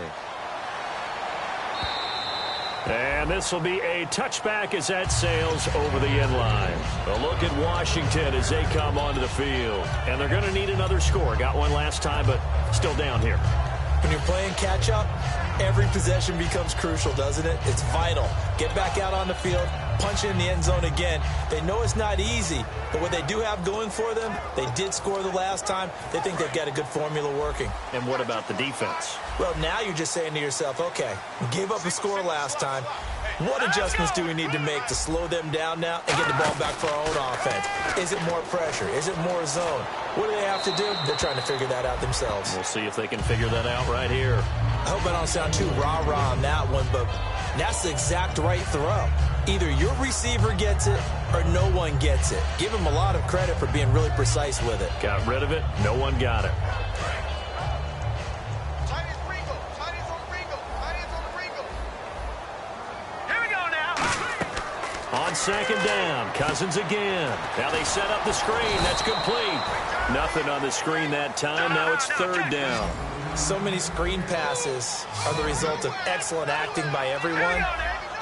And this will be a touchback as that sails over the end line. A look at Washington as they come onto the field. And they're going to need another score. Got one last time, but still down here. When you're playing catch-up, every possession becomes crucial, doesn't it? It's vital. Get back out on the field, punch it in the end zone again. They know it's not easy, but what they do have going for them, they did score the last time. They think they've got a good formula working. And what about the defense? Well, now you're just saying to yourself, okay, we gave up a score last time. What adjustments do we need to make to slow them down now and get the ball back for our own offense? Is it more pressure? Is it more zone? What do they have to do? They're trying to figure that out themselves. We'll see if they can figure that out right here. I hope I don't sound too rah-rah on that one, but that's the exact right throw. Either your receiver gets it or no one gets it. Give him a lot of credit for being really precise with it. Got rid of it. No one got it. On second down, Cousins again. Now they set up the screen. That's complete. Nothing on the screen that time. Now it's 3rd down. So many screen passes are the result of excellent acting by everyone.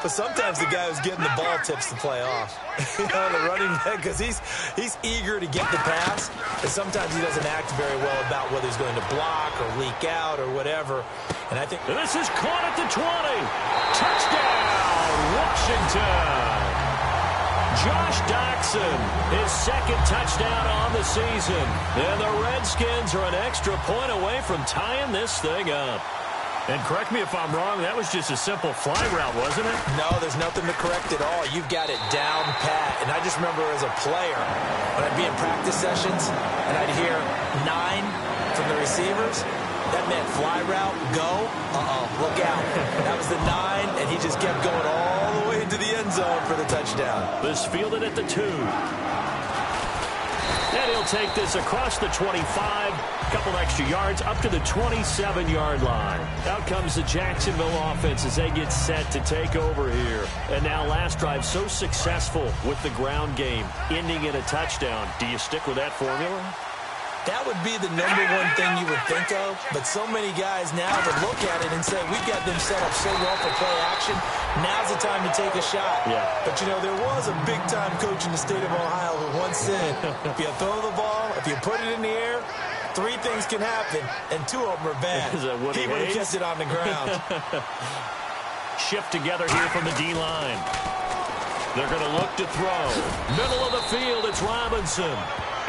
But sometimes the guy who's getting the ball tips the play off. You know, the running back, because he's eager to get the pass. And sometimes he doesn't act very well about whether he's going to block or leak out or whatever. And I think this is caught at the 20. Touchdown, Washington. Josh Doxson, his second touchdown on the season. And the Redskins are an extra point away from tying this thing up. And correct me if I'm wrong, that was just a simple fly route, wasn't it? No, there's nothing to correct at all. You've got it down pat. And I just remember as a player, when I'd be in practice sessions, and I'd hear 9 from the receivers, that meant fly route, go, look out. That was the 9, and he just kept going all the way into the end zone for the touchdown. This fielded at the 2. And he'll take this across the 25, a couple extra yards, up to the 27-yard line. Out comes the Jacksonville offense as they get set to take over here. And now last drive so successful with the ground game, ending in a touchdown. Do you stick with that formula? That would be the number one thing you would think of, but so many guys now would look at it and say, we've got them set up so well for play action, now's the time to take a shot. Yeah. But, you know, there was a big-time coach in the state of Ohio who once said, if you throw the ball, if you put it in the air, 3 things can happen, and 2 of them are bad. He would have kept it on the ground. Shift together here from the D-line. They're going to look to throw. Middle of the field, it's Robinson.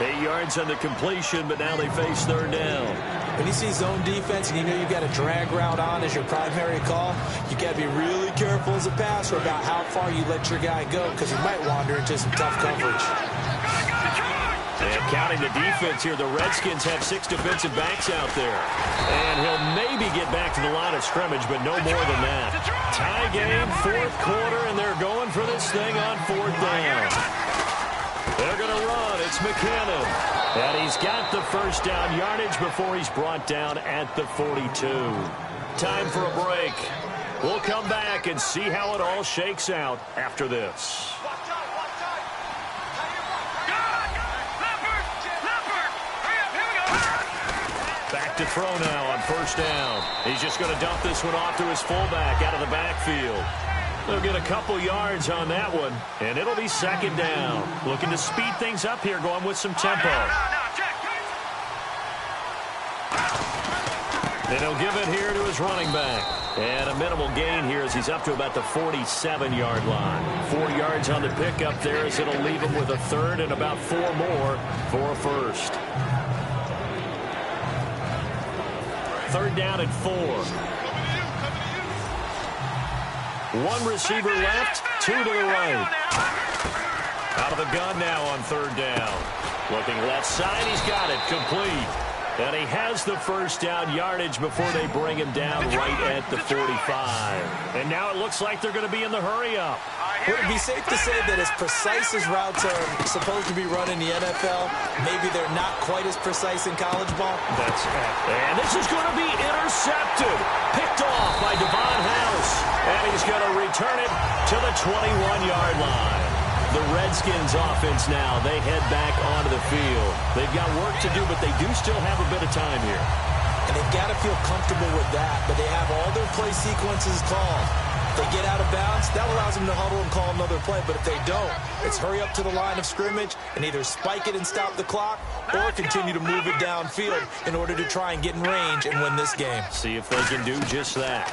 8 yards on the completion, but now they face 3rd down. When you see zone defense and you know you've got a drag route on as your primary call, you got to be really careful as a passer about how far you let your guy go because you might wander into some tough coverage. And counting the defense here, the Redskins have 6 defensive backs out there. And he'll maybe get back to the line of scrimmage, but no more than that. Tie game, 4th quarter, and they're going for this thing on 4th down. They're going to run. It's McKinnon. And he's got the first down yardage before he's brought down at the 42. Time for a break. We'll come back and see how it all shakes out after this. Back to throw now on first down. He's just going to dump this one off to his fullback out of the backfield. They'll get a couple yards on that one, and it'll be second down. Looking to speed things up here, going with some tempo. And he'll give it here to his running back. And a minimal gain here as he's up to about the 47-yard line. 4 yards on the pickup there as it'll leave him with a third and about 4 more for a first. Third down and 4. 1 receiver left, 2 to the right. Out of the gun now on third down. Looking left side, he's got it, complete. And he has the first down yardage before they bring him down right at the 45. And now it looks like they're going to be in the hurry-up. Would it be safe to say that as precise as routes are supposed to be run in the NFL, maybe they're not quite as precise in college ball? That's it. And this is going to be intercepted. Picked off by Devon House. And he's going to return it to the 21-yard line. The Redskins offense now, they head back onto the field. They've got work to do, but they do still have a bit of time here. And they've got to feel comfortable with that, but they have all their play sequences called. If they get out of bounds, that allows them to huddle and call another play. But if they don't, it's hurry up to the line of scrimmage and either spike it and stop the clock or continue to move it downfield in order to try and get in range and win this game. See if they can do just that.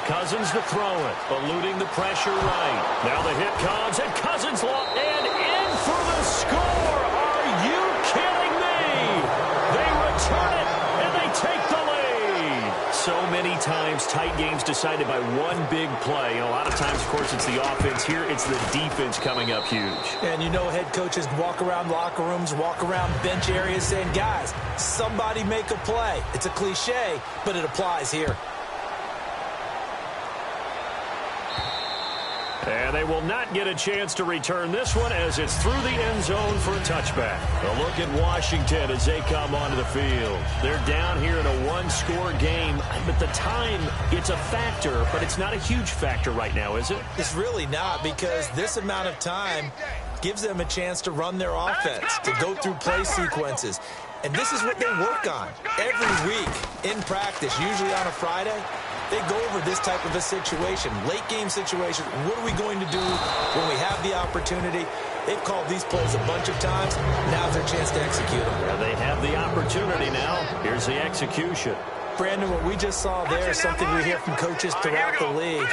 Cousins to throw it, eluding the pressure right. Now the hit comes, and Cousins long, and in for the score. Are you kidding me? They return it, and they take the lead. So many times, tight games decided by one big play. A lot of times, of course, it's the offense. Here, it's the defense coming up huge. And you know head coaches walk around locker rooms, walk around bench areas saying, guys, somebody make a play. It's a cliche, but it applies here. And they will not get a chance to return this one as it's through the end zone for a touchback. A look at Washington as they come onto the field. They're down here in a one-score game, but the time, it's a factor, but it's not a huge factor right now, is it? It's really not, because this amount of time gives them a chance to run their offense, to go through play sequences. And this is what they work on every week in practice, usually on a Friday. They go over this type of a situation, late game situation. What are we going to do when we have the opportunity? They've called these plays a bunch of times. Now's their chance to execute them. Yeah, they have the opportunity now. Here's the execution. Brandon, what we just saw there is something we hear from coaches throughout the league.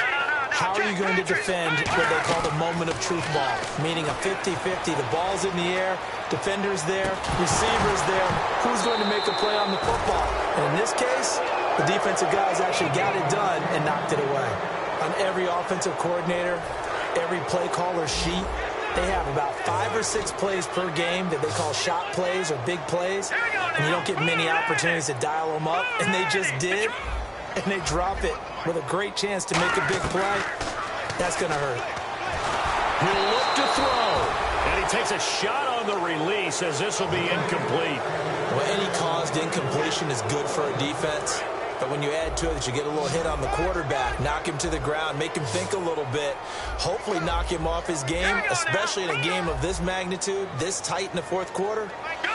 How are you going to defend what they call the moment of truth ball, meaning a 50-50. The ball's in the air, defender's there, receiver's there. Who's going to make a play on the football? And in this case, the defensive guys actually got it done and knocked it away. On every offensive coordinator, every play caller sheet, they have about 5 or 6 plays per game that they call shot plays or big plays, and you don't get many opportunities to dial them up, and they just did, and they drop it with a great chance to make a big play. That's going to hurt. He'll look to throw, and he takes a shot on the release as this will be incomplete. Well, any caused incompletion is good for a defense. But when you add to it that you get a little hit on the quarterback, knock him to the ground, make him think a little bit, hopefully knock him off his game, especially in a game of this magnitude, this tight in the fourth quarter,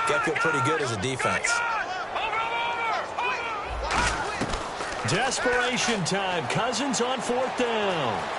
got to feel pretty good as a defense. Desperation time. Cousins on fourth down.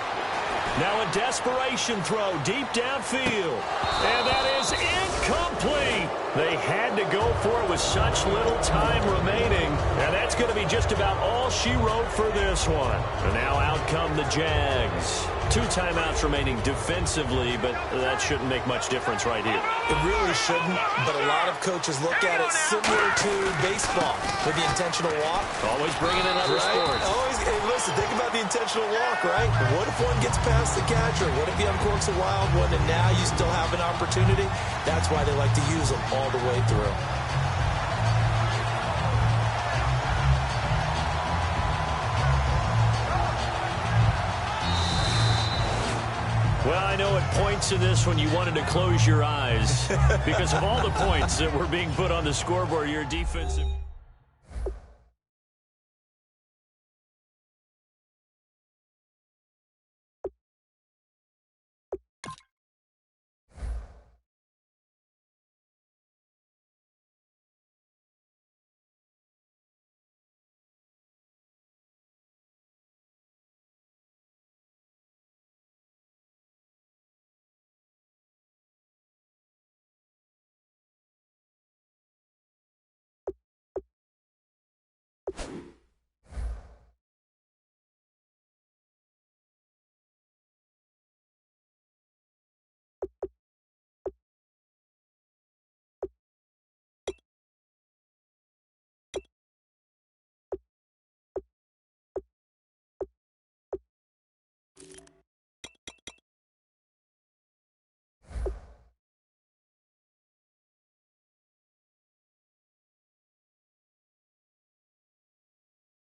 Now a desperation throw deep downfield. And that is incomplete. They had to go for it with such little time remaining. And that's going to be just about all she wrote for this one. And now out come the Jags. 2 timeouts remaining defensively, but that shouldn't make much difference right here. It really shouldn't, but a lot of coaches look at it similar to baseball with the intentional walk. Always bringing in other sports. Always, hey, listen, think about the intentional walk, right? What if one gets past the catcher? What if he uncorks a wild one and now you still have an opportunity? That's why they like to use them all the way through. Well, I know at points in this one you wanted to close your eyes because of all the points that were being put on the scoreboard. Your defensive...